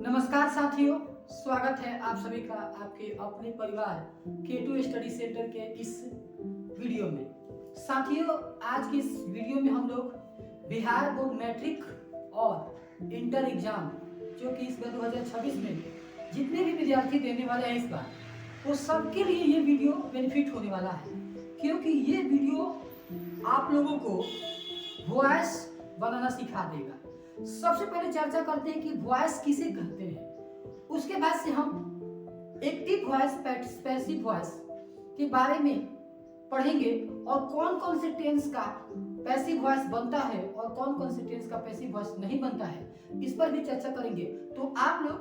नमस्कार साथियों, स्वागत है आप सभी का आपके अपने परिवार K2 स्टडी सेंटर के इस वीडियो में। साथियों, आज की इस वीडियो में हम लोग बिहार बोर्ड मैट्रिक और इंटर एग्जाम जो कि इस बार 2026 में जितने भी विद्यार्थी देने वाले हैं इस बार, वो सबके लिए ये वीडियो बेनिफिट होने वाला है, क्योंकि ये वीडियो आप लोगों को वॉइस बनाना सिखा देगा। सबसे पहले चर्चा करते हैं कि वॉइस किसे कहते हैं। उसके बाद से हम एक्टिव वॉइस, पैसिव वॉइस के बारे में पढ़ेंगे और कौन कौन से टेंस का पैसिव वॉइस बनता है और कौन कौन से टेंस का पैसिव वॉइस नहीं बनता है, इस पर भी चर्चा करेंगे। तो आप लोग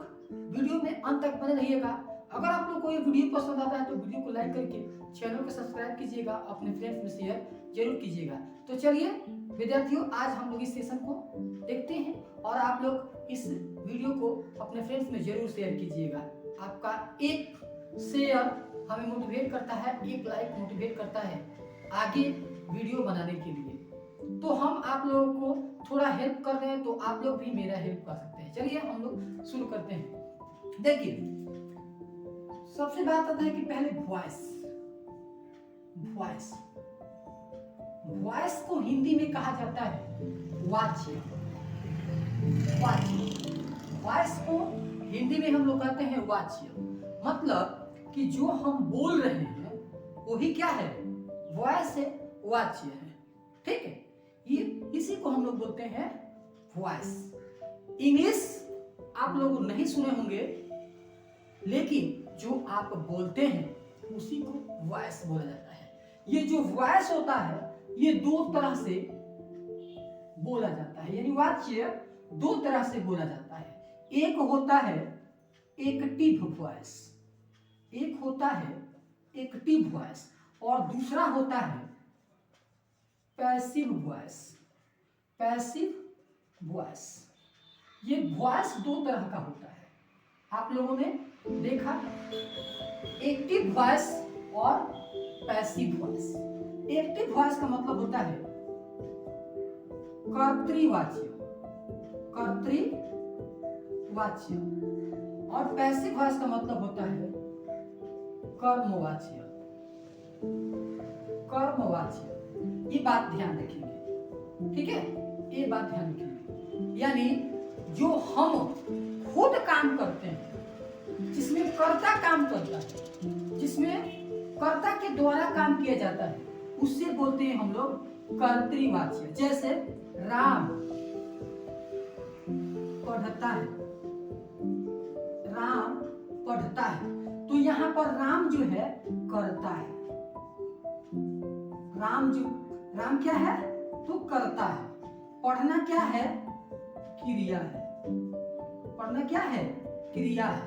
वीडियो में अंत तक बने रहिएगा। अगर आप लोग को ये वीडियो पसंद आता है तो वीडियो को लाइक करके चैनल को सब्सक्राइब कीजिएगा, अपने फ्रेंड्स में शेयर जरूर कीजिएगा। तो चलिए विद्यार्थियों, आज हम लोग इस सेशन को देखते हैं और आप लोग इस वीडियो को अपने फ्रेंड्स में जरूर शेयर कीजिएगा। आपका एक शेयर हमें मोटिवेट करता है, एक लाइक मोटिवेट करता है आगे वीडियो बनाने के लिए। तो हम आप लोगों को थोड़ा हेल्प कर रहे हैं, तो आप लोग भी मेरा हेल्प कर सकते हैं। चलिए हम लोग शुरू करते हैं। देखिए, सबसे बात आता है कि पहले वॉइस वॉइस को हिंदी में कहा जाता है वाच्य। वॉइस को हिंदी में हम लोग कहते हैं वाच्य। मतलब कि जो हम बोल रहे हैं वही क्या है, वॉइस है, वाच्य है। ठीक है, ये इसी को हम लोग बोलते हैं वॉइस। इंग्लिश आप लोग नहीं सुने होंगे, लेकिन जो आप बोलते हैं उसी को वॉइस बोला जाता है। ये जो वॉइस होता है ये दो तरह से बोला जाता है, यानी वाच्य दो तरह से बोला जाता है। एक होता है एक्टिव वॉइस, एक होता है एक्टिव वॉइस और दूसरा होता है पैसिव वॉइस। ये वॉइस दो तरह का होता है। आप लोगों ने देखा एक्टिव वॉइस और पैसिव वॉइस। एक्टिव वॉइस का मतलब होता है कर्तृवाच्य और पैसिव वॉइस का मतलब होता है कर्मवाच्य। ये बात ध्यान रखेंगे, ठीक है, ये बात ध्यान रखेंगे। यानी जो हम खुद काम करते हैं, जिसमें कर्ता काम करता है, जिसमें कर्ता के द्वारा काम किया जाता है, उससे बोलते हैं हम लोग कर्तृवाच्य। जैसे राम पढ़ता है, तो यहाँ पर राम जो है कर्ता है। राम क्या है, तो कर्ता है। पढ़ना क्या है, क्रिया है।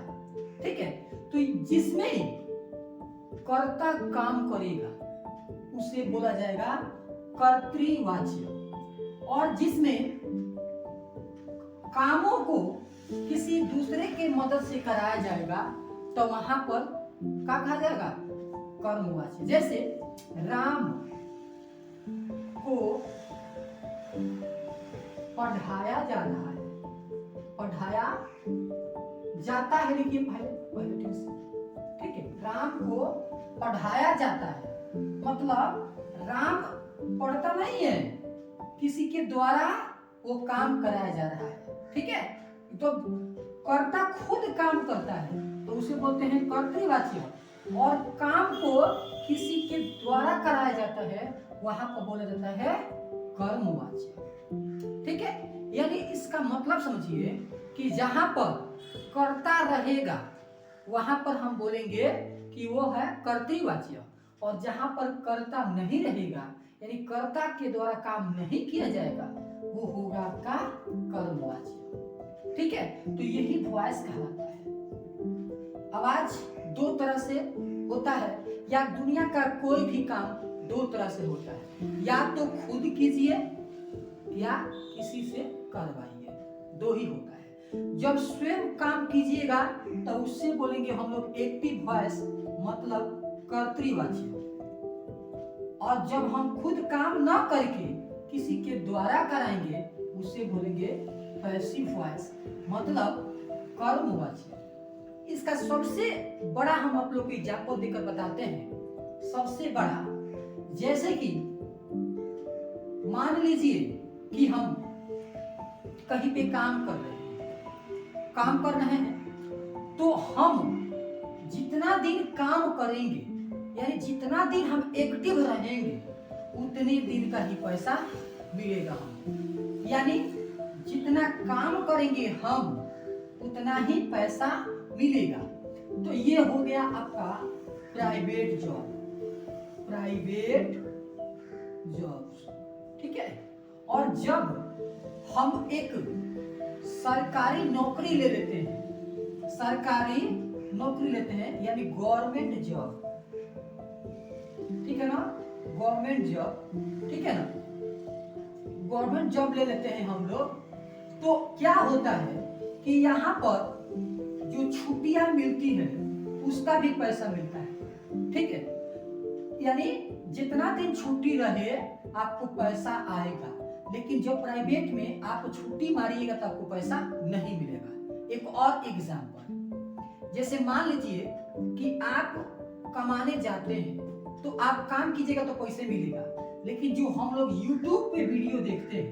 ठीक है, तो जिसमें कर्ता काम करेगा उसे बोला जाएगा कर्तृवाच्य, और जिसमें कामों को किसी दूसरे के मदद से कराया जाएगा तो वहां पर क्या कहा जाएगा, कर्मवाच्य। जैसे राम को पढ़ाया जा रहा है, पढ़ाया जाता है, लिखिए पहले ठीक से, ठीक है। राम को पढ़ाया जाता है, मतलब राम पढ़ता नहीं है, किसी के द्वारा वो काम कराया जा रहा है। ठीक है, तो कर्ता खुद काम करता है तो उसे बोलते हैं कर्तृवाच्य, और काम को किसी के द्वारा कराया जाता है वहां पर बोला जाता है कर्मवाच्य। ठीक है, यानी इसका मतलब समझिए कि जहां पर कर्ता रहेगा वहां पर हम बोलेंगे कि वो है कर्तृवाच्य, और जहां पर कर्ता नहीं रहेगा, यानी कर्ता के द्वारा काम नहीं किया जाएगा, वो होगा आपका कर्मवाच्य। ठीक है, तो यही वॉइस कहलाता है। आवाज दो तरह से होता है, या दुनिया का कोई भी काम दो तरह से होता है, या तो खुद कीजिए या किसी से करवाइए, दो ही होता है। जब स्वयं काम कीजिएगा तो उससे बोलेंगे हम लोग एक्टिव वॉइस, मतलब कर्तृवाच्य, और जब हम खुद काम न करके किसी के द्वारा कराएंगे उसे बोलेंगे पैसिव वॉइस, मतलब कर्मवाची। इसका सबसे बड़ा हम आप लोग को एग्जाम्पल देकर बताते हैं। सबसे बड़ा, जैसे कि मान लीजिए कि हम कहीं पे काम कर रहे हैं तो हम जितना दिन काम करेंगे, यानी जितना दिन हम एक्टिव रहेंगे, उतने दिन का ही पैसा मिलेगा हमको। यानी जितना काम करेंगे हम, उतना ही पैसा मिलेगा। तो ये हो गया आपका प्राइवेट जॉब, ठीक है। और जब हम एक सरकारी नौकरी ले लेते हैं, यानी गवर्नमेंट जॉब, ठीक है ना, गवर्नमेंट जॉब, ठीक है ना, गवर्नमेंट जॉब ले लेते हैं हम लोग, तो क्या होता है कि यहाँ पर जो छुट्टियां मिलती है उसका भी पैसा मिलता है, ठीक है। यानी जितना दिन छुट्टी रहे आपको पैसा आएगा, लेकिन जो प्राइवेट में आप छुट्टी मारिएगा तो आपको पैसा नहीं मिलेगा। एक और एग्जांपल, जैसे मान लीजिए कि आप कमाने जाते हैं तो आप काम कीजिएगा तो पैसे मिलेगा, लेकिन जो हम लोग YouTube पे वीडियो देखते हैं,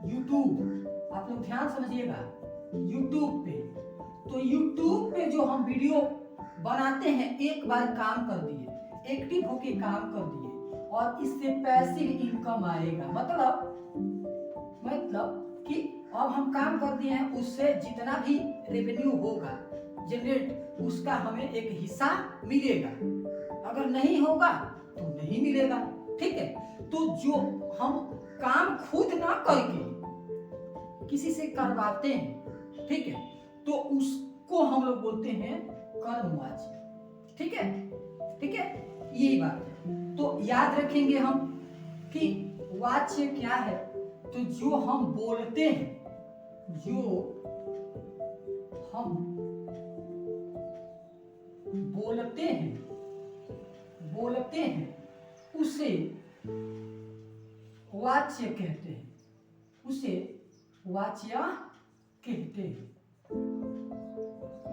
YouTube आप लोग ध्यान समझिएगा, YouTube पे, तो YouTube पे जो हम वीडियो बनाते हैं, एक बार काम कर दिए, एक्टिव होके काम कर दिए और इससे पैसिव इनकम आएगा। मतलब कि अब हम काम कर दिए हैं, उससे जितना भी रेवेन्यू होगा जनरेट, उसका हमें एक हिस्सा मिलेगा। अगर नहीं होगा तो नहीं मिलेगा, ठीक है। तो जो हम काम खुद ना करके किसी से करवाते हैं, ठीक है, तो उसको हम लोग बोलते हैं कर्मवाची, ठीक है, ठीक है, यही बात है। तो याद रखेंगे हम कि वाच्य क्या है, तो जो हम बोलते हैं, उसे वाच्य कहते हैं, कहते हैं।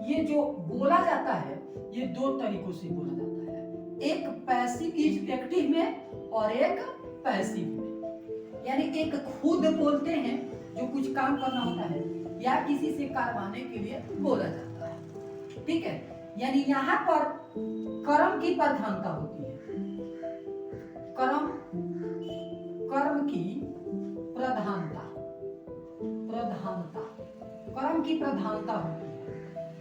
ये जो बोला जाता है, ये दो तरीकों से बोला जाता है, एक पैसिव एक्टिव में और एक पैसिव में। यानी एक खुद बोलते हैं जो कुछ काम करना होता है, या किसी से करवाने के लिए बोला जाता है, ठीक है। यानी यहाँ पर कर्म की प्रधानता होती है, कर्म की प्रधानता होती है,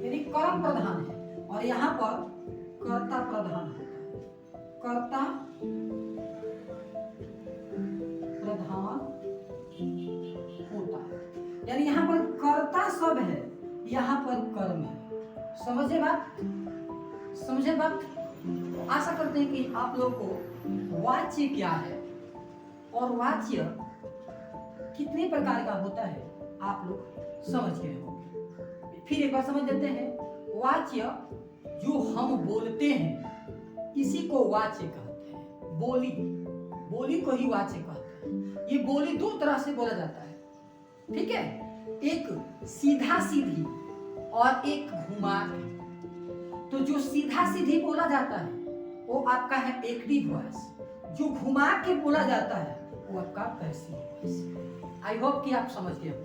यानी कर्म प्रधान है, और यहाँ पर कर्ता प्रधान होता है, कर्ता प्रधान होता है। यानी यहाँ पर कर्ता सब है, यहाँ पर कर्म है। समझे बात? आशा करते हैं कि आप लोग को वाच्य क्या है और वाच्य कितने प्रकार का होता है आप लोग समझ गए होंगे। फिर एक बार समझ लेते हैं। वाच्य जो हम बोलते हैं, इसी को वाच्य कहते हैं। बोली को ही वाच्य कहते हैं। ये बोली दो तरह से बोला जाता है, ठीक है, एक सीधा सीधी और एक घुमा के। तो जो सीधा सीधी बोला जाता है वो आपका है एक्टिव वॉइस, जो घुमा के बोला जाता है वो आपका पैसिव वॉइस। आई होप कि आप समझ गए हो।